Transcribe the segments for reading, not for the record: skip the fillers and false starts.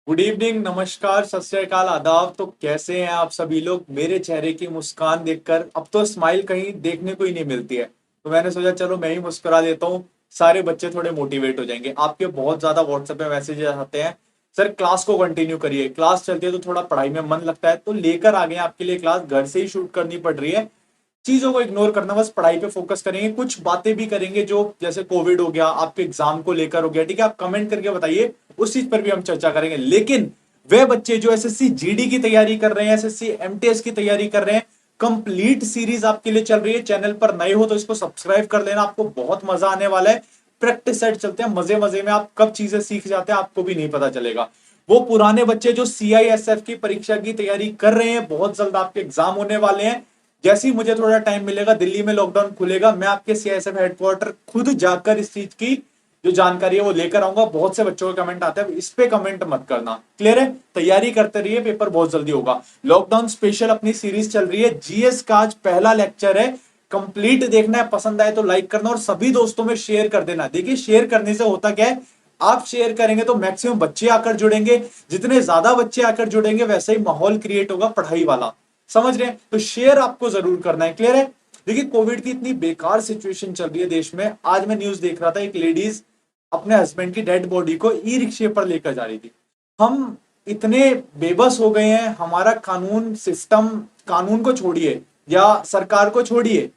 Good evening, नमस्कार, सत श्री अकाल, आदाब। तो कैसे हैं आप सभी लोग? मेरे चेहरे की मुस्कान देखकर अब तो स्माइल कहीं देखने को ही नहीं मिलती है, तो मैंने सोचा चलो मैं ही मुस्कुरा देता हूँ। सारे बच्चे थोड़े मोटिवेट हो जाएंगे। आपके बहुत ज्यादा व्हाट्सएप पे मैसेज आते हैं, सर क्लास को कंटिन्यू करिए। क्लास चलती है तो थोड़ा पढ़ाई में मन लगता है, तो लेकर आ गए आपके लिए क्लास। घर से ही शूट करनी पड़ रही है, चीजों को इग्नोर करना, बस पढ़ाई पे फोकस करेंगे। कुछ बातें भी करेंगे जो जैसे कोविड हो गया, आपके एग्जाम को लेकर हो गया, ठीक है, आप कमेंट करके बताइए, उस चीज पर भी हम चर्चा करेंगे। लेकिन वे बच्चे जो एसएससी जीडी की तैयारी कर रहे हैं, एसएससी एमटीएस की तैयारी कर रहे हैं, कंप्लीट सीरीज आपके लिए चल रही है। चैनल पर नए हो तो इसको सब्सक्राइब कर लेना, आपको बहुत मजा आने वाला है। प्रैक्टिस सेट चलते हैं, मजे मजे में आप कब चीजें सीख जाते हैं आपको भी नहीं पता चलेगा। वो पुराने बच्चे जो सीआईएसएफ की परीक्षा की तैयारी कर रहे हैं, बहुत जल्द आपके एग्जाम होने वाले हैं। जैसे ही मुझे थोड़ा टाइम मिलेगा, दिल्ली में लॉकडाउन खुलेगा, मैं आपके सीआईएसएफ हेडक्वार्टर खुद जाकर इस चीज की जो जानकारी है वो लेकर आऊंगा। बहुत से बच्चों के कमेंट आते हैं, इस पे कमेंट मत करना, क्लियर है? तैयारी करते रहिए, पेपर बहुत जल्दी होगा। लॉकडाउन स्पेशल अपनी सीरीज चल रही है, जीएस का आज पहला लेक्चर है। कंप्लीट देखना है, पसंद आए तो लाइक करना और सभी दोस्तों में शेयर कर देना। देखिए शेयर करने से होता क्या है, आप शेयर करेंगे तो मैक्सिमम बच्चे आकर जुड़ेंगे। जितने ज्यादा बच्चे आकर जुड़ेंगे वैसे ही माहौल क्रिएट होगा पढ़ाई वाला, समझ रहे हैं? तो शेयर आपको जरूर करना है, क्लियर है? देखिए कोविड की इतनी बेकार सिचुएशन चल रही है देश में। आज मैं न्यूज देख रहा था, एक लेडीज अपने हस्बैंड की डेड बॉडी को ई रिक्शे पर लेकर जा रही थी। हम इतने बेबस हो गए हैं, हमारा कानून सिस्टम, कानून को छोड़िए या सरकार को छोड़िए,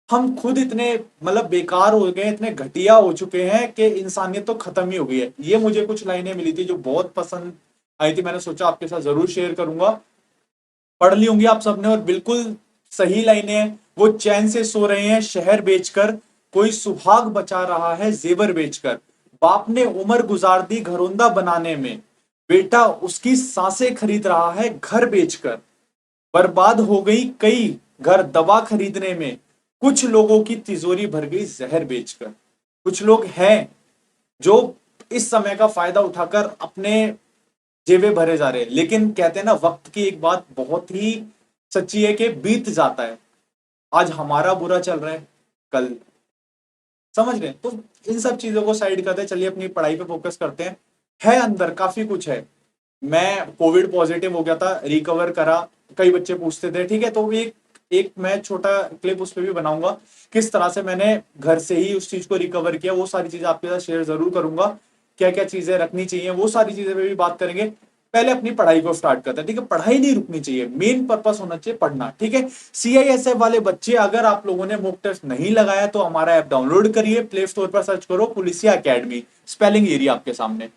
हम खुद इतने मतलब बेकार हो गए, इतने घटिया हो चुके हैं कि इंसानियत तो खत्म ही हो गई है। ये मुझे कुछ लाइनें मिली थी जो बहुत पसंद आई थी, मैंने सोचा आपके साथ जरूर शेयर करूंगा। पढ़ ली होंगी आप सबने और बिल्कुल सही लाइनें हैं। वो चैन से सो रहे हैं शहर बेचकर, कोई सुहाग बचा रहा है जेवर बेचकर। बाप ने उम्र गुजार दी घरौंदा बनाने में, बेटा उसकी सांसें खरीद रहा है घर बेचकर। बर्बाद हो गई कई घर दवा खरीदने में, कुछ लोगों की तिजोरी भर गई जहर बेचकर। कुछ लोग हैं जो इस समय का फायदा उठाकर अपने जेबें भरे जा रहे हैं, लेकिन कहते हैं ना, वक्त की एक बात बहुत ही सच्ची है कि बीत जाता है। आज हमारा बुरा चल रहा है, कल, समझ रहे हैं? तो इन सब चीजों को साइड करते चलिए, अपनी पढ़ाई पे फोकस करते हैं। है अंदर काफी कुछ है। मैं कोविड पॉजिटिव हो गया था, रिकवर करा। कई बच्चे पूछते थे, ठीक है, तो एक एक मैं छोटा क्लिप उस पर भी बनाऊंगा, किस तरह से मैंने घर से ही उस चीज को रिकवर किया। वो सारी चीजें आपके साथ शेयर जरूर करूंगा, क्या क्या चीजें रखनी चाहिए, वो सारी चीजें पे भी बात करेंगे। पहले अपनी पढ़ाई को स्टार्ट करते हैं, ठीक है? पढ़ाई नहीं रुकनी चाहिए, मेन पर्पस होना चाहिए पढ़ना, ठीक है? सीआईएसएफ वाले बच्चे, अगर आप लोगों ने मॉक टेस्ट नहीं लगाया तो हमारा ऐप डाउनलोड करिए, प्ले स्टोर पर सर्च करो पुलिसिया एकेडमी, स्पेलिंग एरिया आपके सामने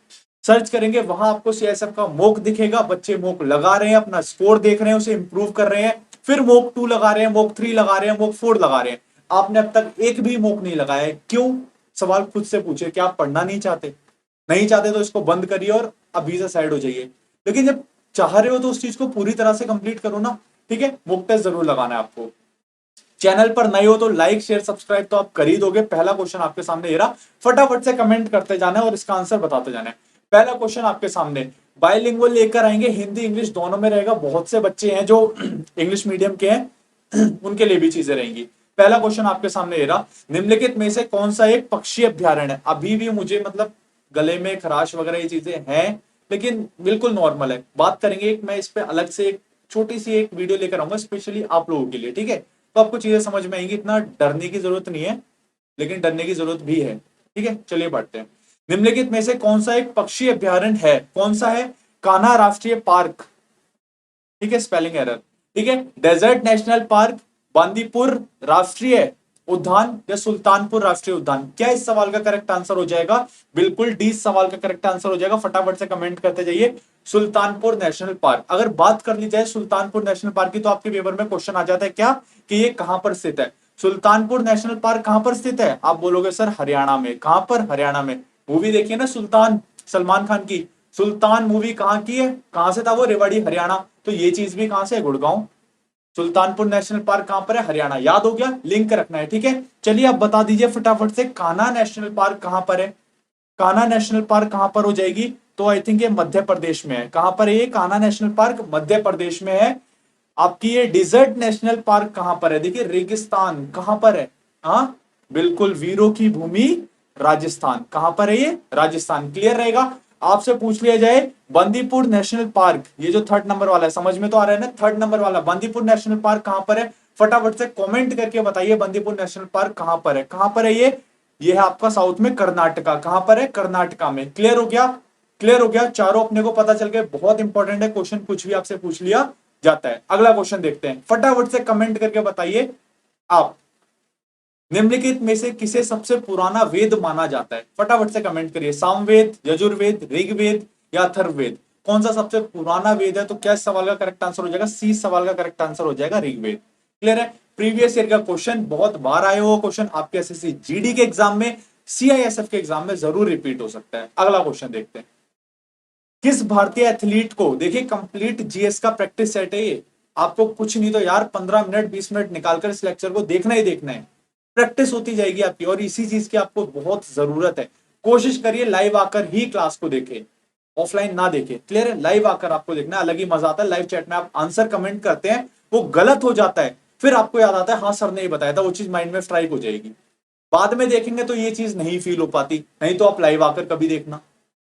सर्च करेंगे, वहां आपको सीआईएसएफ का मॉक दिखेगा। बच्चे मॉक लगा रहे हैं, अपना स्कोर देख रहे हैं, उसे इंप्रूव कर रहे हैं, फिर मॉक 2 लगा रहे हैं, मॉक 3 लगा रहे हैं, मॉक 4 लगा रहे हैं। आपने अब तक एक भी मॉक नहीं लगाया है, क्यों? सवाल खुद से पूछे, क्या आप पढ़ना नहीं चाहते? नहीं चाहते तो इसको बंद करिए और अभी से साइड हो जाइए। लेकिन जब चाह रहे हो तो उस चीज को पूरी तरह से कंप्लीट करो ना, ठीक है? मॉक टेस्ट जरूर लगाना है आपको। चैनल पर नए हो तो लाइक शेयर सब्सक्राइब तो आप कर ही दोगे। पहला क्वेश्चन आपके सामने ये रहा, फटाफट से कमेंट करते जाना है और इसका आंसर बताते जाना है। पहला क्वेश्चन आपके सामने, बायलिंगुअल लेकर आएंगे, हिंदी इंग्लिश दोनों में रहेगा। बहुत से बच्चे हैं जो इंग्लिश मीडियम के हैं उनके लिए भी चीजें रहेंगी। पहला क्वेश्चन आपके सामने ये रहा, निम्नलिखित में से कौन सा एक पक्षी अभ्यारण्य है? अभी भी मुझे मतलब गले में खराश वगैरह ये चीजें हैं, लेकिन बिल्कुल नॉर्मल है। बात करेंगे, एक मैं इस पे अलग से एक छोटी सी एक वीडियो लेकर आऊंगा स्पेशली आप लोगों के लिए, ठीक है? तो आपको चीजें समझ में आएंगी, इतना डरने की जरूरत नहीं है, लेकिन डरने की जरूरत भी है, ठीक है? चलिए बढ़ते हैं। निम्नलिखित में से कौन सा एक पक्षी अभ्यारण्य है? कौन सा है? कान्हा राष्ट्रीय पार्क, ठीक है, स्पेलिंग एरर, ठीक है। डेजर्ट नेशनल पार्क, बांदीपुर राष्ट्रीय उद्यान या सुल्तानपुर राष्ट्रीय उद्यान? क्या इस सवाल का करेक्ट आंसर हो जाएगा? बिल्कुल डी सवाल का करेक्ट आंसर हो जाएगा। फटाफट से कमेंट करते जाइए, सुल्तानपुर नेशनल पार्क। अगर बात कर ली जाए सुल्तानपुर नेशनल पार्क की तो आपके पेपर में क्वेश्चन आ जाता है क्या, कि ये कहां पर स्थित है? सुल्तानपुर नेशनल पार्क कहां पर स्थित है? आप बोलोगे सर हरियाणा में। कहां पर? हरियाणा में। मूवी देखिए ना सुल्तान, सलमान खान की। सुल्तान मूवी कहां की है? कहां से था वो? रेवाड़ी हरियाणा। तो ये चीज भी कहां से है? गुड़गांव। सुल्तानपुर नेशनल पार्क कहां पर है? हरियाणा। याद हो गया? लिंक रखना है, ठीक है। चलिए अब बता दीजिए फटाफट से, कान्हा नेशनल पार्क कहां पर है? कान्हा नेशनल पार्क कहां पर हो जाएगी? तो आई थिंक ये मध्य प्रदेश में है। कहां पर है ये कान्हा नेशनल पार्क? मध्य प्रदेश में है। आपकी ये डिजर्ट नेशनल पार्क कहां पर है? देखिए रेगिस्तान कहां पर है? हाँ बिल्कुल, वीरों की भूमि राजस्थान। कहां पर है ये? राजस्थान। क्लियर रहेगा? आपसे पूछ लिया जाए बंदीपुर नेशनल पार्क, ये जो 3rd नंबर वाला है, समझ में तो आ रहा है ना, 3rd नंबर वाला बंदीपुर नेशनल पार्क कहां पर है, फटाफट से कमेंट करके बताइए बंदीपुर नेशनल पार्क कहां पर है, कहां पर है ये है आपका साउथ में कर्नाटका, कहां पर है, कर्नाटका में। क्लियर हो गया, क्लियर हो गया, चारों अपने को पता चल गए। बहुत इंपॉर्टेंट है क्वेश्चन, कुछ भी आपसे पूछ लिया जाता है। अगला क्वेश्चन देखते हैं, फटाफट से कमेंट करके बताइए आप, निम्नलिखित में से किसे सबसे पुराना वेद माना जाता है, फटाफट से कमेंट करिए। सामवेद, यजुर्वेद, ऋग्वेद या अथर्ववेद, कौन सा सबसे पुराना वेद है? तो क्या इस सवाल का करेक्ट आंसर हो जाएगा? सी सवाल का करेक्ट आंसर हो जाएगा ऋग्वेद। क्लियर है, प्रीवियस ईयर का क्वेश्चन, बहुत बार आए हुआ क्वेश्चन, आपके एसएससी जीडी के एग्जाम में, सीआईएसएफ के एग्जाम में जरूर रिपीट हो सकता है। अगला क्वेश्चन देखते हैं, किस भारतीय एथलीट को, देखिए कंप्लीट जीएस का प्रैक्टिस सेट है ये, आपको कुछ नहीं तो यार 15 मिनट 20 मिनट निकालकर इस लेक्चर को देखना ही देखना है, प्रैक्टिस होती जाएगी आपकी, और इसी चीज की आपको बहुत जरूरत है। कोशिश करिए लाइव आकर ही क्लास को देखें, ऑफलाइन ना देखें। क्लियर है, लाइव आकर आपको देखना अलग ही मजा आता है। लाइव चैट में आप आंसर कमेंट करते हैं, वो गलत हो जाता है, फिर आपको याद आता है हाँ सर ने ये बताया था, वो चीज माइंड में स्ट्राइक हो जाएगी। बाद में देखेंगे तो ये चीज नहीं फील हो पाती, नहीं तो आप लाइव आकर कभी देखना,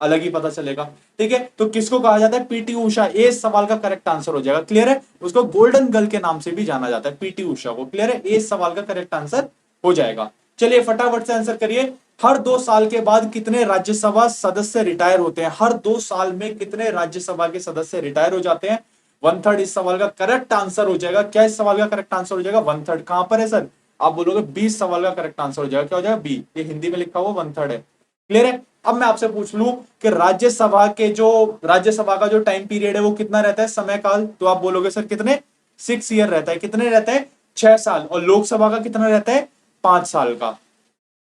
अलग ही पता चलेगा। ठीक है, तो किसको कहा जाता है? पीटी उषा, ए सवाल का करेक्ट आंसर हो जाएगा। क्लियर है, उसको गोल्डन गर्ल के नाम से भी जाना जाता है, पीटी उषा को। क्लियर है, ए सवाल का करेक्ट आंसर हो जाएगा। चलिए फटाफट से आंसर करिए, हर 2 साल के बाद कितने राज्यसभा सदस्य रिटायर होते हैं? हर 2 साल में कितने राज्यसभा के सदस्य रिटायर हो जाते हैं? 1/3 इस सवाल का करेक्ट आंसर हो जाएगा। क्या इस सवाल का करेक्ट आंसर हो जाएगा? 1/3। कहां पर है सर? आप बोलोगे 20 सवाल का करेक्ट आंसर हो जाएगा। क्या हो जाएगा? बी, ये हिंदी में लिखा हुआ 1/3 है। क्लियर है, अब मैं आपसे पूछ लूं कि राज्यसभा का जो टाइम पीरियड है वो कितना रहता है, समय काल? तो आप बोलोगे सर कितने? 6 ईयर रहता है। कितने रहता है? 6 साल। और लोकसभा का कितना रहता है? 5 साल का।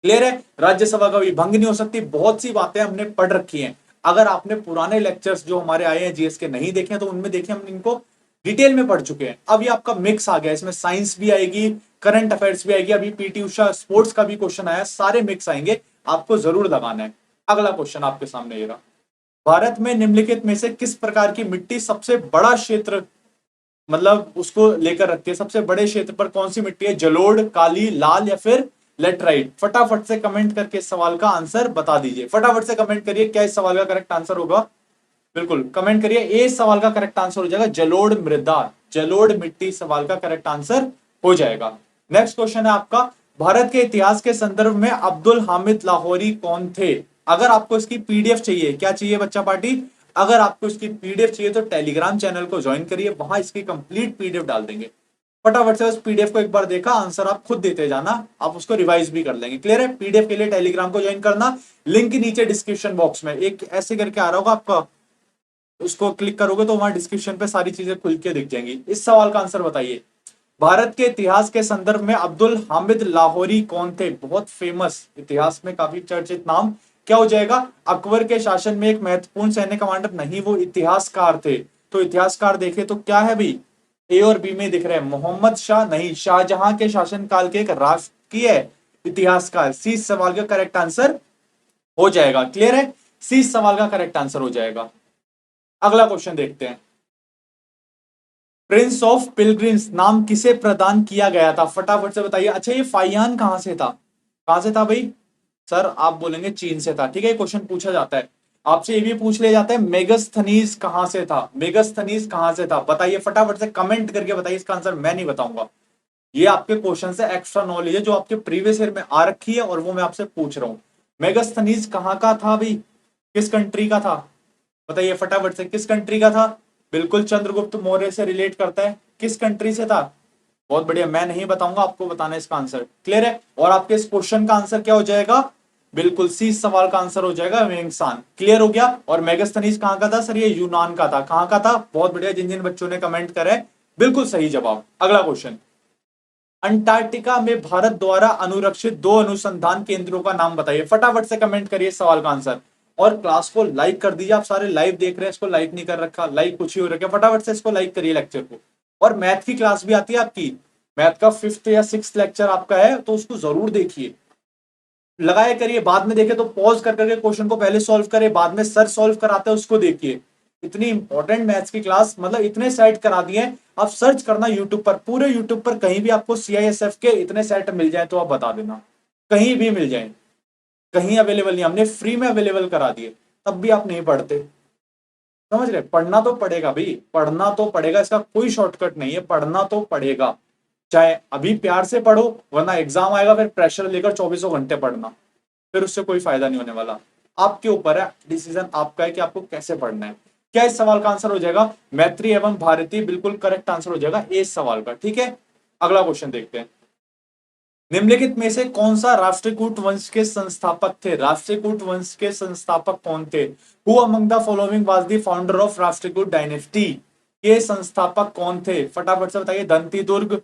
क्लियर है, राज्यसभा का भी भंग नहीं हो सकती। बहुत सी बातें हमने पढ़ रखी हैं, अगर आपने पुराने लेक्चर्स जो हमारे आए हैं जीएस के नहीं देखे तो उनमें देखे, हम इनको डिटेल में पढ़ चुके हैं। अब ये आपका मिक्स आ गया, इसमें साइंस भी आएगी, करंट अफेयर्स भी आएगी, अभी पीटी उषा स्पोर्ट्स का भी क्वेश्चन आया, सारे मिक्स आएंगे, आपको जरूर लगाना है। अगला क्वेश्चन आपके सामने ये रहा, भारत में निम्नलिखित में से किस प्रकार की मिट्टी सबसे बड़ा क्षेत्र, मतलब उसको लेकर रखती है, सबसे बड़े क्षेत्र पर कौन सी मिट्टी है? जलोढ़, काली, लाल या फिर लेटराइट? फटाफट से कमेंट करके इस सवाल का आंसर बता दीजिए। फटाफट से कमेंट करिए, क्या इस सवाल का करेक्ट आंसर होगा? बिल्कुल कमेंट करिए, ए सवाल का करेक्ट आंसर हो जाएगा जलोढ़ मृदा, जलोढ़ मिट्टी सवाल का करेक्ट आंसर हो जाएगा। नेक्स्ट क्वेश्चन है आपका, भारत के इतिहास के संदर्भ में अब्दुल हामिद लाहौरी कौन थे? अगर आपको इसकी पीडीएफ चाहिए, क्या चाहिए बच्चा पार्टी? अगर आपको इसकी पीडीएफ चाहिए तो टेलीग्राम चैनल को ज्वाइन करिए, वहां इसकी कंप्लीट पीडीएफ डाल देंगे। फटाफट से उस पीडीएफ को एक बार देखा, आंसर आप खुद देते जाना, आप उसको रिवाइज भी कर लेंगे। क्लियर है, पीडीएफ के लिए टेलीग्राम को ज्वाइन करना, लिंक नीचे डिस्क्रिप्शन बॉक्स में एक ऐसे करके आ रहा होगा आपका, उसको क्लिक करोगे तो वहां डिस्क्रिप्शन पे सारी चीजें खुल के दिख जाएंगी। इस सवाल का आंसर बताइए, भारत के इतिहास के संदर्भ में अब्दुल हामिद लाहौरी कौन थे? बहुत फेमस, इतिहास में काफी चर्चित नाम। क्या हो जाएगा? अकबर के शासन में एक महत्वपूर्ण सैन्य कमांडर, नहीं वो इतिहासकार थे। तो इतिहासकार देखे तो क्या है भाई, ए और बी में दिख रहे हैं, मोहम्मद शाह नहीं, शाहजहां के शासनकाल के एक राष्ट्रीय इतिहासकार। सी सवाल का करेक्ट आंसर हो जाएगा। क्लियर है, सी सवाल का करेक्ट आंसर हो जाएगा। अगला क्वेश्चन देखते हैं, प्रिंस ऑफ पिलग्रिम्स नाम किसे प्रदान किया गया था? फटाफट से बताइए। अच्छा ये फाइयान कहां से था? कहां से था भाई? सर आप बोलेंगे चीन से था। ठीक है, क्वेश्चन पूछा जाता है आपसे, ये भी पूछ लिया जाता है मेगस्थनीज कहां से था? मेगस्थनीज कहां से था बताइए, फटाफट से कमेंट करके बताइए। इसका आंसर मैं नहीं बताऊंगा, ये आपके क्वेश्चन से एक्स्ट्रा नॉलेज है जो आपके प्रीवियस ईयर में आ रखी है और वो मैं आपसे पूछ रहा हूं। मेगस्थनीज कहां का था भाई, किस कंट्री का था? बताइए फटाफट से, किस कंट्री का था? बिल्कुल चंद्रगुप्त मौर्य से रिलेट करता है, किस कंट्री से था? बहुत बढ़िया, मैं नहीं बताऊंगा, आपको बताना है इसका आंसर। क्लियर है, और आपके इस क्वेश्चन का आंसर क्या हो जाएगा? बिल्कुल सी सवाल का आंसर हो जाएगा वेंगसान। क्लियर हो गया, और मेगस्थनीज कहां का था सर? ये यूनान का था। कहां का था? बहुत बढ़िया, जिन जिन बच्चों ने कमेंट करे बिल्कुल सही जवाब। अगला क्वेश्चन, अंटार्कटिका में भारत द्वारा अनुरक्षित 2 अनुसंधान केंद्रों का नाम बताइए। फटाफट से कमेंट करिए सवाल का आंसर, और क्लास को लाइक कर दीजिए। आप सारे लाइव देख रहे हैं, इसको लाइक नहीं कर रखा, लाइक कुछ ही हो रखा है, फटाफट से इसको लाइक करिए लेक्चर को। और मैथ की क्लास भी आती है आपकी, मैथ का 5th या 6th लेक्चर आपका है, तो उसको जरूर देखिए, लगाया करिए। बाद में देखे तो पॉज कर करके क्वेश्चन को पहले सॉल्व करे, बाद में सर सॉल्व कराते हैं उसको देखिए। इतनी इंपॉर्टेंट मैथ्स की क्लास, मतलब इतने सेट करा दिए हैं। आप सर्च करना यूट्यूब पर, पूरे यूट्यूब पर कहीं भी आपको सीआईएसएफ के इतने सेट मिल जाए तो आप बता देना, कहीं भी मिल जाए, कहीं अवेलेबल नहीं, हमने फ्री में अवेलेबल करा दिए। तब भी आप नहीं पढ़ते। समझ रहे, पढ़ना तो पड़ेगा भाई, पढ़ना तो पड़ेगा, इसका कोई शॉर्टकट नहीं है, पढ़ना तो पड़ेगा। चाहे अभी प्यार से पढ़ो, वरना एग्जाम आएगा फिर प्रेशर लेकर चौबीसों घंटे पढ़ना, फिर उससे कोई फायदा नहीं होने वाला। आपके ऊपर है, डिसीजन आपका है कि आपको कैसे पढ़ना है। क्या इस सवाल का आंसर हो जाएगा मैत्री एवं भारतीय, बिल्कुल करेक्ट आंसर हो जाएगा इस सवाल का। ठीक है, अगला क्वेश्चन देखते हैं। निम्नलिखित में से कौन सा राष्ट्रकूट वंश के संस्थापक थे? राष्ट्रकूट वंश के संस्थापक कौन थे? Who among the following was the founder of Rashtrakuta dynasty? के संस्थापक कौन थे? फटाफट से बताइए। दंती दुर्ग,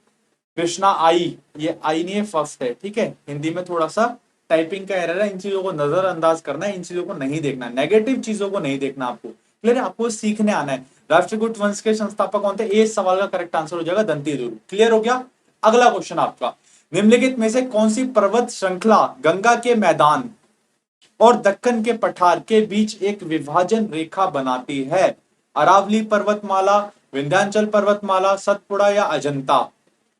कृष्णा आई, ये आई नहीं है, फर्स्ट है। ठीक है, हिंदी में थोड़ा सा टाइपिंग का एरर है, इन चीजों को नजरअंदाज करना है, इन चीजों को नहीं देखना, नेगेटिव चीजों को नहीं देखना आपको। क्लियर है, आपको सीखने आना है। राष्ट्रकूट वंश के संस्थापक कौन थे? इस सवाल का करेक्ट आंसर हो जाएगा दंती दुर्ग। क्लियर हो गया। अगला क्वेश्चन आपका, निम्नलिखित में से कौन सी पर्वत श्रृंखला गंगा के मैदान और दक्कन के पठार के बीच एक विभाजन रेखा बनाती है? अरावली पर्वतमाला, विंध्याचल पर्वतमाला, सतपुड़ा या अजंता?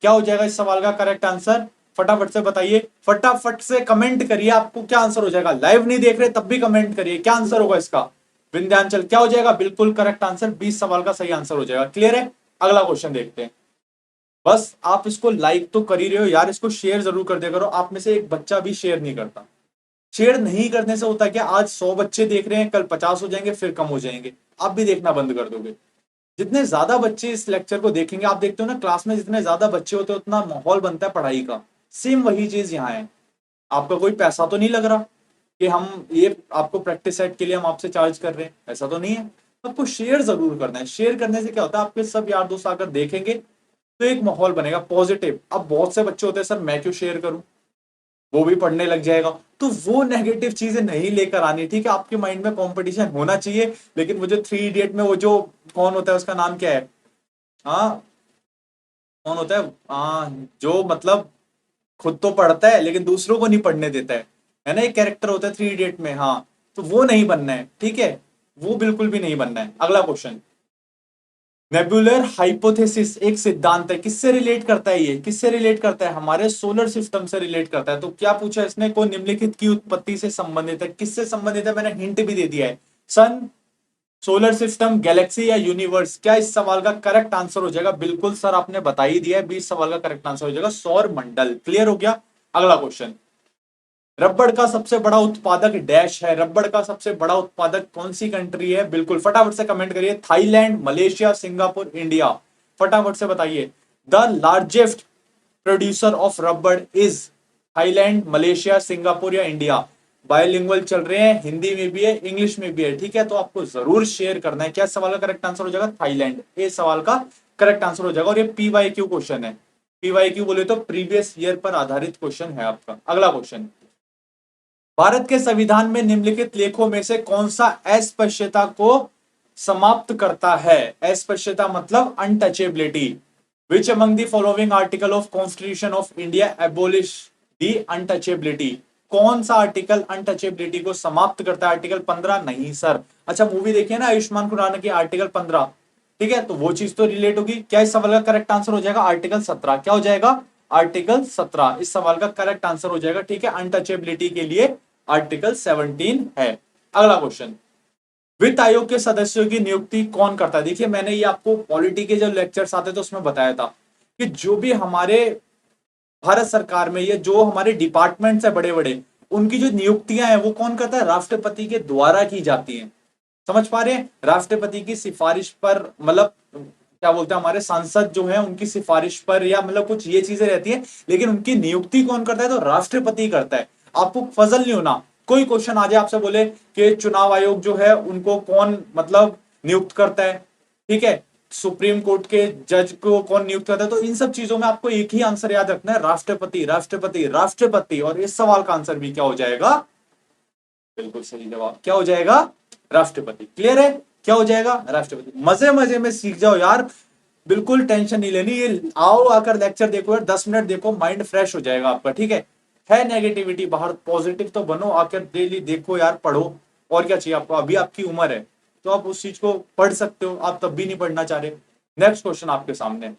क्या हो जाएगा इस सवाल का करेक्ट आंसर? फटाफट से बताइए, फटाफट से कमेंट करिए, आपको क्या आंसर हो जाएगा। लाइव नहीं देख रहे तब भी कमेंट करिए, क्या आंसर होगा इसका? विंध्याचल। क्या हो जाएगा? बिल्कुल करेक्ट आंसर, 20 सवाल का सही आंसर हो जाएगा। क्लियर है, अगला क्वेश्चन देखते हैं। बस आप इसको लाइक तो कर ही रहे हो यार, इसको शेयर जरूर कर दिया करो। आप में से एक बच्चा भी शेयर नहीं करता। शेयर नहीं करने से होता क्या, आज 100 बच्चे देख रहे हैं, कल 50 हो जाएंगे, फिर कम हो जाएंगे, आप भी देखना बंद कर दोगे। जितने ज्यादा बच्चे इस लेक्चर को देखेंगे, आप देखते हो ना क्लास में जितने ज्यादा बच्चे होते हैं उतना माहौल बनता है पढ़ाई का। सेम वही चीज यहाँ है। आपका कोई पैसा तो नहीं लग रहा कि हम ये आपको प्रैक्टिस सेट के लिए हम आपसे चार्ज कर रहे हैं, ऐसा तो नहीं है। आपको शेयर जरूर करना है। शेयर करने से क्या होता है, आपके सब यार दोस्त आकर देखेंगे तो एक माहौल बनेगा पॉजिटिव। अब बहुत से बच्चे होते हैं, सर मैं क्यों शेयर करूं, वो भी पढ़ने लग जाएगा, तो वो नेगेटिव चीजें नहीं लेकर आनी। ठीक है, आपके माइंड में कंपटीशन होना चाहिए, लेकिन वो जो 3 इडियट में वो जो कौन होता है, उसका नाम क्या है, हाँ कौन होता है, जो मतलब खुद तो पढ़ता है लेकिन दूसरों को नहीं पढ़ने देता है ना, एक कैरेक्टर होता है 3 इडियट में। हाँ, तो वो नहीं बनना है। ठीक है, वो बिल्कुल भी नहीं बनना है। अगला क्वेश्चन, नेबुलर हाइपोथेसिस एक सिद्धांत है, किससे रिलेट करता है? ये किससे रिलेट करता है? हमारे सोलर सिस्टम से रिलेट करता है। तो क्या पूछा इसने, को निम्नलिखित की उत्पत्ति से संबंधित है? किससे संबंधित है? मैंने हिंट भी दे दिया है, सन, सोलर सिस्टम, गैलेक्सी या यूनिवर्स। क्या इस सवाल का करेक्ट आंसर हो जाएगा? बिल्कुल सर, आपने बता ही दिया है, 20 सवाल का करेक्ट आंसर हो जाएगा सौर मंडल। क्लियर हो गया। अगला क्वेश्चन, रबड़ का सबसे बड़ा उत्पादक डैश है? रबड़ का सबसे बड़ा उत्पादक कौन सी कंट्री है? बिल्कुल फटाफट से कमेंट करिए। Thailand, Malaysia, Singapore, India? फटाफट से बताइए। द लार्जेस्ट प्रोड्यूसर ऑफ रबड़ इज थाईलैंड, मलेशिया, सिंगापुर या इंडिया? बायोलिंगुअल चल रहे हैं, हिंदी में भी है, इंग्लिश में भी है। ठीक है, तो आपको जरूर शेयर करना है। क्या सवाल का करेक्ट आंसर हो जाएगा? थाईलैंड, ये सवाल का करेक्ट आंसर हो जाएगा। और ये PYQ क्वेश्चन है। PYQ बोले तो प्रीवियस ईयर पर आधारित क्वेश्चन है आपका। अगला क्वेश्चन, भारत के संविधान में निम्नलिखित लेखों में से कौन सा अस्पृश्यता को समाप्त करता है? अस्पृश्यता मतलब untouchability. Which among the following article of constitution of India abolish the untouchability? कौन सा आर्टिकल अनटचेबिलिटी को समाप्त करता है? आर्टिकल 15? नहीं सर। अच्छा, मूवी देखिए ना आयुष्मान खुराना की, आर्टिकल 15। ठीक है, तो वो चीज तो रिलेट होगी। क्या इस सवाल का करेक्ट आंसर हो जाएगा? आर्टिकल 17। क्या हो जाएगा? आर्टिकल 17 इस सवाल का करेक्ट आंसर हो जाएगा। ठीक है, अनटचेबिलिटी के लिए आर्टिकल 17 है। अगला क्वेश्चन, वित्त आयोग के सदस्यों की नियुक्ति कौन करता है? देखिए, मैंने ये आपको पॉलिटी के जो लेक्चर्स आते थे उसमें बताया था कि जो भी हमारे भारत सरकार में ये जो हमारे डिपार्टमेंट्स है बड़े बड़े, उनकी जो नियुक्तियां हैं वो कौन करता है? राष्ट्रपति के द्वारा की जाती हैं। समझ पा रहे हैं? राष्ट्रपति की सिफारिश पर, मतलब क्या बोलते हैं, हमारे सांसद जो है उनकी सिफारिश पर, या मतलब कुछ ये चीजें रहती है, लेकिन उनकी नियुक्ति कौन करता है? तो राष्ट्रपति करता है। आपको फजल नहीं होना। कोई क्वेश्चन आ जाए आपसे बोले कि चुनाव आयोग जो है उनको कौन मतलब नियुक्त करता है, ठीक है, सुप्रीम कोर्ट के जज को कौन नियुक्त करता है, तो इन सब चीजों में आपको एक ही आंसर याद रखना है, राष्ट्रपति, राष्ट्रपति, राष्ट्रपति। और इस सवाल का आंसर भी क्या हो जाएगा? बिल्कुल सही जवाब, क्या हो जाएगा? राष्ट्रपति। क्लियर है? क्या हो जाएगा? राष्ट्रपति। मजे मजे में सीख जाओ यार, बिल्कुल टेंशन नहीं लेनी। ये आओ आकर लेक्चर देखो यार, 10 मिनट देखो, माइंड फ्रेश हो जाएगा आपका। ठीक है नेगेटिविटी बाहर, पॉजिटिव तो बनो, आकर डेली देखो यार, पढ़ो। और क्या चाहिए आपको? अभी आपकी उम्र है तो आप उस चीज को पढ़ सकते हो, आप तब भी नहीं पढ़ना चाह रहे। नेक्स्ट क्वेश्चन आपके सामने,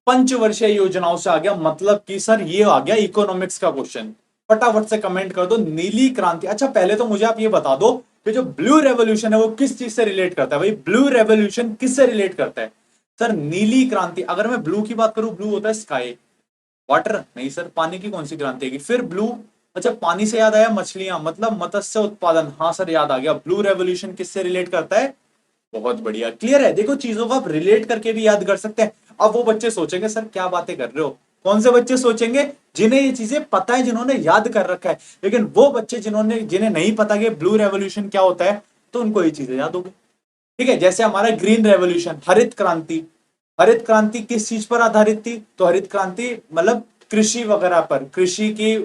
पंचवर्षीय योजनाओं से आ गया, मतलब कि सर ये आ गया इकोनॉमिक्स का क्वेश्चन। फटाफट से कमेंट कर दो, नीली क्रांति। अच्छा, पहले तो मुझे आप ये बता दो, कि जो ब्लू रेवोल्यूशन है वो किस चीज से रिलेट करता है भाई, ब्लू रेवोल्यूशन किससे रिलेट करता है सर, नीली क्रांति। अगर मैं ब्लू की बात करूं, ब्लू होता है स्काई, वाटर नहीं सर, पानी की कौन सी क्रांति है फिर ब्लू। अच्छा पानी से याद आया मछलियां, मतलब मत्स्य उत्पादन, हाँ सर याद आ गया। ब्लू रेवोल्यूशन किससे रिलेट करता है, बहुत बढ़िया, क्लियर है। देखो चीजों को आप रिलेट करके भी याद कर सकते हैं। अब वो बच्चे सोचेंगे सर क्या बातें कर रहे हो, कौन से बच्चे सोचेंगे, जिन्हें ये चीजें पता है, जिन्होंने याद कर रखा है। लेकिन वो बच्चे जिन्हें नहीं पता कि ब्लू रेवोल्यूशन क्या होता है, तो उनको ये चीजें याद होगी। ठीक है, जैसे हमारा ग्रीन रेवोल्यूशन, हरित क्रांति, हरित क्रांति किस चीज पर आधारित थी, तो हरित क्रांति मतलब कृषि वगैरह पर, कृषि की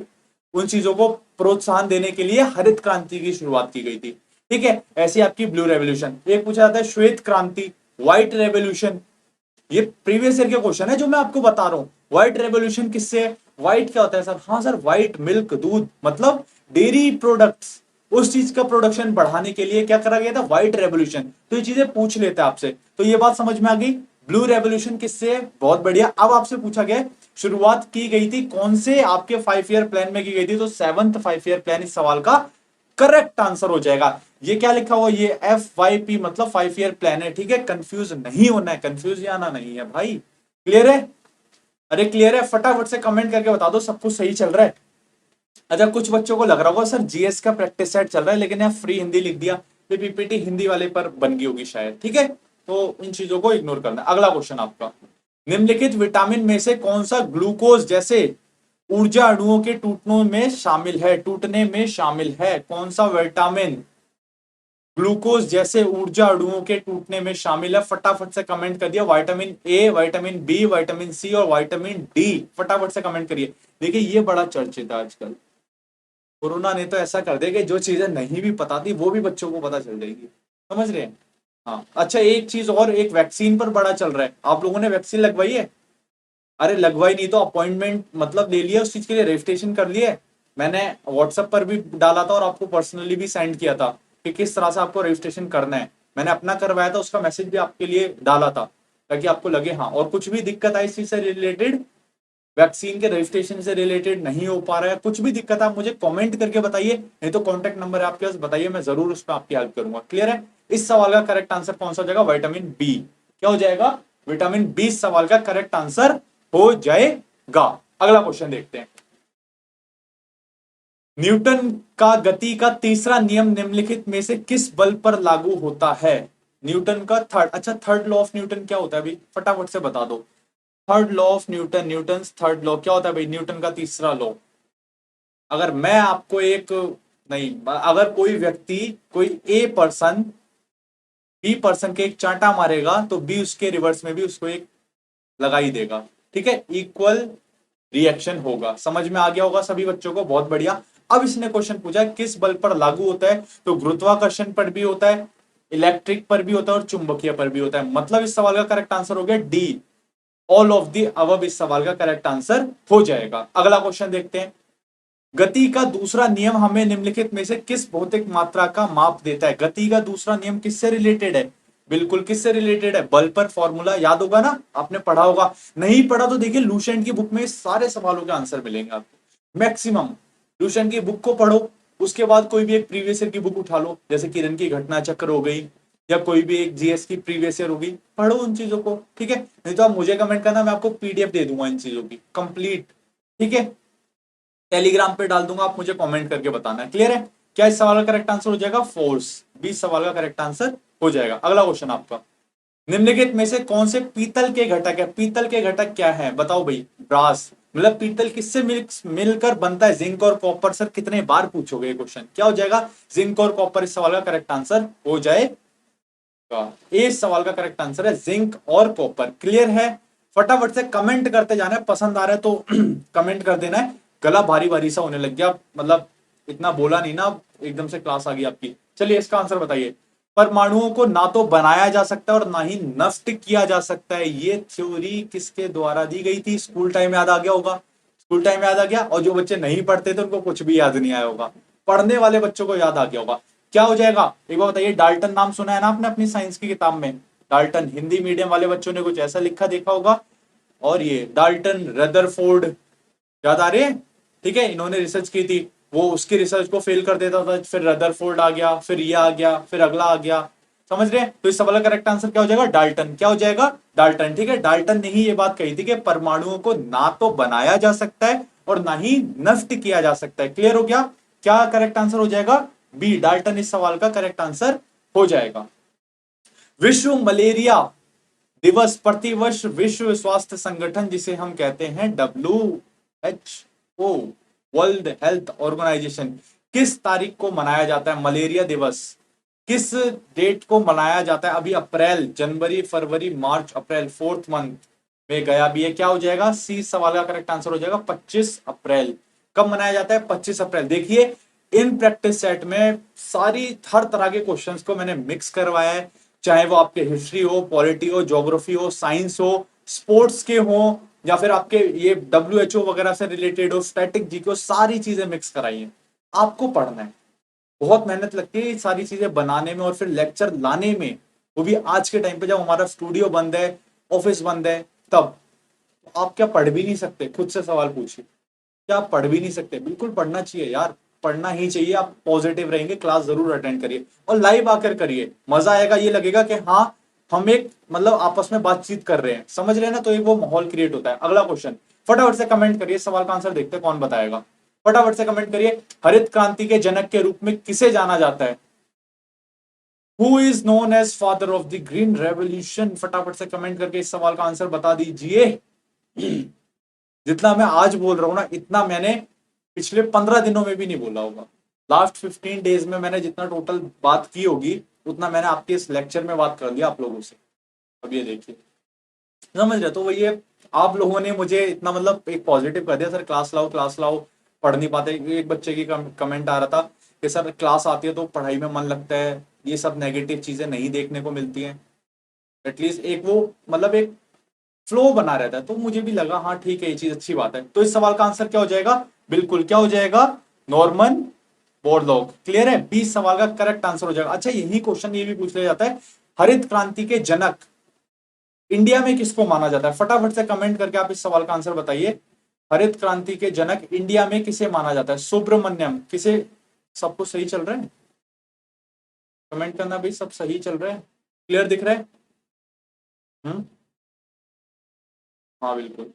उन चीजों को प्रोत्साहन देने के लिए हरित क्रांति की शुरुआत की गई थी। ठीक है, ऐसी आपकी ब्लू रेवोल्यूशन। एक पूछा जाता है श्वेत क्रांति, व्हाइट रेवोल्यूशन, ये प्रीवियस ईयर के क्वेश्चन है जो मैं आपको बता रहा हूं। व्हाइट रेवोल्यूशन किससे, व्हाइट क्या होता है सर, हाँ सर व्हाइट मिल्क, दूध, मतलब डेयरी प्रोडक्ट्स, उस चीज का प्रोडक्शन बढ़ाने के लिए क्या करा गया था, व्हाइट रेवोल्यूशन। तो ये चीजें पूछ लेते हैं आपसे, तो ये बात समझ में आ गई। ब्लू रेवोल्यूशन किससे, बहुत बढ़िया। अब आपसे पूछा गया शुरुआत की गई थी कौन से आपके 5 ईयर प्लान में की गई थी, तो 7th 5 ईयर प्लान इस सवाल का करेक्ट आंसर हो जाएगा। ये क्या लिखा हुआ, ये FYP मतलब 5 ईयर प्लान है। ठीक है, कंफ्यूज नहीं होना है, कंफ्यूज आना नहीं है भाई, क्लियर है। अरे क्लियर है, फटाफट से कमेंट करके बता दो सब कुछ सही चल रहा है। अच्छा कुछ बच्चों को लग रहा होगा सर जीएस का प्रैक्टिस सेट चल रहा है, लेकिन यहाँ फ्री हिंदी लिख दिया, तो पीपीटी हिंदी वाले पर बन गई होगी शायद। ठीक है, तो इन चीजों को इग्नोर करना। अगला क्वेश्चन आपका, निम्नलिखित विटामिन में से कौन सा ग्लूकोज जैसे ऊर्जा अणुओं के टूटने में शामिल है, कौन सा विटामिन ग्लूकोज जैसे ऊर्जा अणुओं के टूटने में शामिल है, फटाफट से कमेंट कर दिया। Vitamin A, vitamin B, vitamin C और विटामिन डी, फटाफट से कमेंट करिए। देखिए ये बड़ा चर्चित है आजकल, कोरोना ने तो ऐसा कर दिया कि जो चीजें नहीं भी पता थी वो भी बच्चों को पता चल जाएगी, समझ रहे हैं। हाँ अच्छा एक चीज और, एक वैक्सीन पर बड़ा चल रहा है, आप लोगों ने वैक्सीन लगवाई है, अरे लगवाई नहीं तो अपॉइंटमेंट मतलब ले लिया, उस चीज के लिए रजिस्ट्रेशन कर लिए। मैंने व्हाट्सएप पर भी डाला था और आपको पर्सनली भी सेंड किया था कि किस तरह से आपको रजिस्ट्रेशन करना है। मैंने अपना करवाया था, उसका मैसेज भी आपके लिए डाला था ताकि आपको लगे हाँ। और कुछ भी दिक्कत आई इस चीज से रिलेटेड, वैक्सीन के रजिस्ट्रेशन से रिलेटेड नहीं हो पा रहा है, कुछ भी दिक्कत आप मुझे कमेंट करके बताइए, नहीं तो कॉन्टेक्ट नंबर है आपके पास, बताइए, मैं जरूर उस पर आपकी हेल्प करूंगा। क्लियर है। इस सवाल का करेक्ट आंसर कौन सा हो जाएगा, विटामिन बी। क्या हो जाएगा, विटामिन बी इस सवाल का करेक्ट आंसर हो जाएगा। अगला क्वेश्चन देखते हैं, न्यूटन का गति का तीसरा नियम निम्नलिखित में से किस बल पर लागू होता है, न्यूटन का थर्ड लॉ ऑफ न्यूटन क्या होता है भाई, फटाफट से बता दो। Third law of Newton, Newton third law क्या होता है भाई, न्यूटन का तीसरा लॉ। अगर मैं आपको एक, नहीं, अगर कोई व्यक्ति, कोई ए पर्सन बी पर्सन के एक चांटा मारेगा तो बी उसके रिवर्स में भी उसको एक लगा ही देगा। ठीक है, इक्वल रिएक्शन होगा, समझ में आ गया होगा सभी बच्चों को, बहुत बढ़िया। अब इसने क्वेश्चन पूछा है किस बल पर लागू होता है, तो गुरुत्वाकर्षण पर भी होता है, इलेक्ट्रिक पर भी होता है और चुंबकीय पर भी होता है। मतलब इस सवाल का करेक्ट आंसर हो गया D, all of the above इस सवाल का करेक्ट आंसर हो जाएगा। अगला क्वेश्चन देखते हैं, गति का दूसरा नियम हमें निम्नलिखित में से किस भौतिक मात्रा का माप देता है, गति का दूसरा नियम किससे रिलेटेड है, बिल्कुल किससे रिलेटेड है, बल पर फॉर्मूला याद होगा ना, आपने पढ़ा होगा, नहीं पढ़ा तो देखिए लूसेंट की बुक में सारे सवालों के आंसर मिलेंगे आपको मैक्सिमम। लूसेंट की बुक को पढ़ो, उसके बाद कोई भी एक प्रीवियस ईयर की बुक उठा लो, जैसे किरण की घटना चक्र हो गई या कोई भी एक जीएस की प्रीवियस ईयर होगी, पढ़ो उन चीजों को। ठीक है, नहीं तो आप मुझे कमेंट करना, मैं आपको पीडीएफ दे दूंगा इन चीजों की कंप्लीट। ठीक है, टेलीग्राम पे डाल दूंगा, आप मुझे कमेंट करके बताना। क्लियर है, क्या इस सवाल का करेक्ट आंसर हो जाएगा फोर्स, 20 सवाल का करेक्ट आंसर हो जाएगा। अगला क्वेश्चन आपका, निम्नलिखित में से कौन से पीतल के घटक है, पीतल के घटक क्या है बताओ भाई, ब्रास, मतलब पीतल किससे मिलकर बनता है, जिंक और कॉपर। सर कितने बार पूछोगे ये क्वेश्चन, क्या हो जाएगा, जिंक और कॉपर इस सवाल का करेक्ट आंसर हो जाएगा। इस सवाल का करेक्ट आंसर है जिंक और कॉपर। क्लियर है, फटाफट से कमेंट करते जाना है, पसंद आ रहा है तो कमेंट कर देना है। गला भारी भारी सा होने लग गया, मतलब इतना बोला नहीं ना, एकदम से क्लास आ गई आपकी। चलिए इसका आंसर बताइए, परमाणुओं को ना तो बनाया जा सकता है और ना ही नष्ट किया जा सकता है, ये थ्योरी किसके द्वारा दी गई थी, स्कूल टाइम याद आ गया होगा, स्कूल टाइम याद आ गया, और जो बच्चे नहीं पढ़ते थे उनको कुछ भी याद नहीं आया होगा, पढ़ने वाले बच्चों को याद आ गया होगा। क्या हो जाएगा एक बार बताइए, डाल्टन नाम सुना है ना आपने अपनी साइंस की किताब में, डाल्टन, हिंदी मीडियम वाले बच्चों ने कुछ ऐसा लिखा देखा होगा। और ये डाल्टन, रदरफोर्ड, याद आ रहे हैं, ठीक है, इन्होंने रिसर्च की थी वो उसकी रिसर्च को फेल कर देता था, फिर रदरफोर्ड आ गया, फिर ये आ गया, फिर अगला आ गया। समझ रहे हैं? तो इस सवाल का करेक्ट आंसर क्या हो जाएगा? डाल्टन। क्या हो जाएगा? डाल्टन। ठीक है, डाल्टन ने ही ये बात कही थी कि परमाणुओं को ना तो बनाया जा सकता है और ना ही नष्ट किया जा सकता है। क्लियर हो गया? क्या करेक्ट आंसर हो जाएगा? बी, डाल्टन इस सवाल का करेक्ट आंसर हो जाएगा। विश्व मलेरिया दिवस प्रतिवर्ष विश्व स्वास्थ्य संगठन, जिसे हम कहते हैं WHO, वर्ल्ड हेल्थ ऑर्गेनाइजेशन, किस तारीख को मनाया जाता है? मलेरिया दिवस किस डेट को मनाया जाता है? अभी अप्रैल, जनवरी, फरवरी, मार्च, अप्रैल, 4th मंथ में गया भी है। क्या हो जाएगा? सी सवाल का करेक्ट आंसर हो जाएगा 25 अप्रैल। कब मनाया जाता है? 25 अप्रैल। देखिए, इन प्रैक्टिस सेट में सारी हर तरह के क्वेश्चंस को मैंने मिक्स करवाया है, चाहे वो आपके हिस्ट्री हो, पॉलिटी हो, ज्योग्राफी हो, साइंस हो, स्पोर्ट्स के हो, या फिर आपके ये WHO वगैरह से रिलेटेड हो, स्टैटिक जीके हो, सारी चीजें मिक्स कराई हैं। आपको पढ़ना है, बहुत मेहनत लगती है ये सारी चीजें बनाने में और फिर लेक्चर लाने में, वो भी आज के टाइम पे जब हमारा स्टूडियो बंद है, ऑफिस बंद है, तब आप क्या पढ़ भी नहीं सकते? खुद से सवाल पूछिए, क्या आप पढ़ भी नहीं सकते? बिल्कुल पढ़ना चाहिए यार, पढ़ना ही चाहिए। आप पॉजिटिव रहेंगे, क्लास जरूर अटेंड करिए और लाइव आकर करिए, मजा आएगा। ये लगेगा कि हाँ, हम एक मतलब आपस में बातचीत कर रहे हैं, समझ रहे हैं ना? तो एक वो माहौल क्रिएट होता है। अगला क्वेश्चन फटाफट से कमेंट करिए, सवाल का आंसर देखते हैं कौन बताएगा। फटाफट से कमेंट करिए, हरित क्रांति के जनक के रूप में किसे जाना जाता है? Who is known as father of the green revolution? फटाफट से कमेंट करके इस सवाल का आंसर बता दीजिए। जितना मैं आज बोल रहा हूं ना, इतना मैंने पिछले 15 दिनों में भी नहीं बोला होगा। लास्ट 15 डेज में मैंने जितना टोटल बात की होगी, उतना मैंने आपके इस लेक्चर में बात कर लिया आप लोगों से। अब ये देखिए, समझ रहे? तो वही है, आप लोगों ने मुझे इतना मतलब एक पॉजिटिव कर दिया, सर क्लास लाओ क्लास लाओ, पढ़ नहीं पाते। एक बच्चे की कमेंट आ रहा था कि सर क्लास आती है तो पढ़ाई में मन लगता है, ये सब नेगेटिव चीजें नहीं देखने को मिलती हैं। एटलीस्ट एक वो मतलब एक फ्लो बना रहता है। तो मुझे भी लगा हाँ ठीक है, ये चीज अच्छी बात है। तो इस सवाल का आंसर क्या हो जाएगा? बिल्कुल क्या हो जाएगा? Norman Borlaug. क्लियर है? 20 सवाल का करेक्ट आंसर हो जाएगा। अच्छा, यही क्वेश्चन ये भी पूछ लिया जाता है, हरित क्रांति के जनक इंडिया में किसको माना जाता है? फटाफट से कमेंट करके आप इस सवाल का आंसर बताइए। हरित क्रांति के जनक इंडिया में किसे माना जाता है? सुब्रमण्यम किसे? सब कुछ सही चल रहा है? कमेंट करना भाई, सब सही चल रहा है? क्लियर दिख रहा है? हाँ बिल्कुल।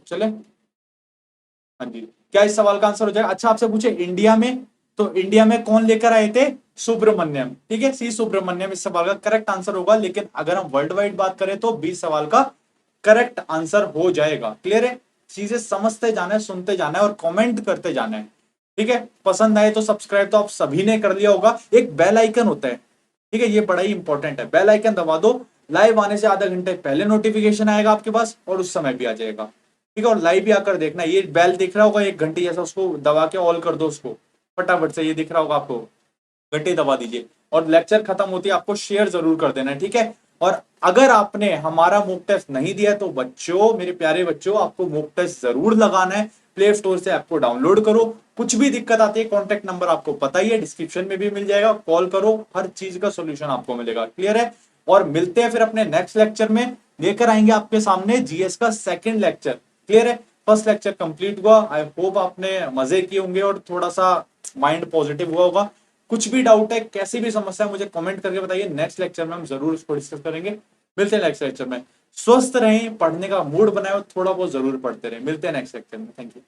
चले, हाँ जी। क्या इस सवाल का आंसर हो जाएगा? अच्छा, आपसे पूछे इंडिया में, तो इंडिया में कौन लेकर आए थे? सुब्रमण्यम। ठीक है, सी सुब्रमण्यम इस सवाल का करेक्ट आंसर होगा। लेकिन अगर हम वर्ल्ड वाइड बात करें तो 20 सवाल का करेक्ट आंसर हो जाएगा। क्लियर है? चीजें समझते जाना है, सुनते जाना है और कमेंट करते जाना है। ठीक है, पसंद आए तो सब्सक्राइब तो आप सभी ने कर लिया होगा। एक बेल आइकन होता है, ठीक है, ये बड़ा ही इंपॉर्टेंट है। बेल आइकन दबा दो, लाइव आने से आधा घंटे पहले नोटिफिकेशन आएगा आपके पास और उस समय भी आ जाएगा। ठीक है, और लाइव भी आकर देखना। ये बेल दिख रहा होगा एक घंटे जैसा, उसको दबा के ऑल कर दो उसको फटाफट से। ये दिख रहा होगा आपको, घंटे दबा दीजिए। और लेक्चर खत्म होती है आपको शेयर जरूर कर देना है। ठीक है, और अगर आपने हमारा मॉक टेस्ट नहीं दिया तो बच्चों, मेरे प्यारे बच्चों, आपको मॉक टेस्ट जरूर लगाना है। प्ले स्टोर से ऐप को डाउनलोड करो। कुछ भी दिक्कत आती है, कॉन्टेक्ट नंबर आपको पता ही है, डिस्क्रिप्शन में भी मिल जाएगा, कॉल करो, हर चीज का सोल्यूशन आपको मिलेगा। क्लियर है? और मिलते हैं फिर अपने नेक्स्ट लेक्चर में, लेकर आएंगे आपके सामने जीएस का सेकंड लेक्चर। क्लियर है? फर्स्ट लेक्चर कंप्लीट हुआ, आई होप आपने मजे किए होंगे और थोड़ा सा माइंड पॉजिटिव हुआ होगा। कुछ भी डाउट है, कैसी भी समस्या है, मुझे कमेंट करके बताइए। नेक्स्ट लेक्चर में हम जरूर इसको डिस्कस करेंगे। मिलते हैं नेक्स्ट लेक्चर में। स्वस्थ रहें, पढ़ने का मूड बनाए और थोड़ा बहुत जरूर पढ़ते रहें। मिलते हैं नेक्स्ट लेक्चर में। Thank you.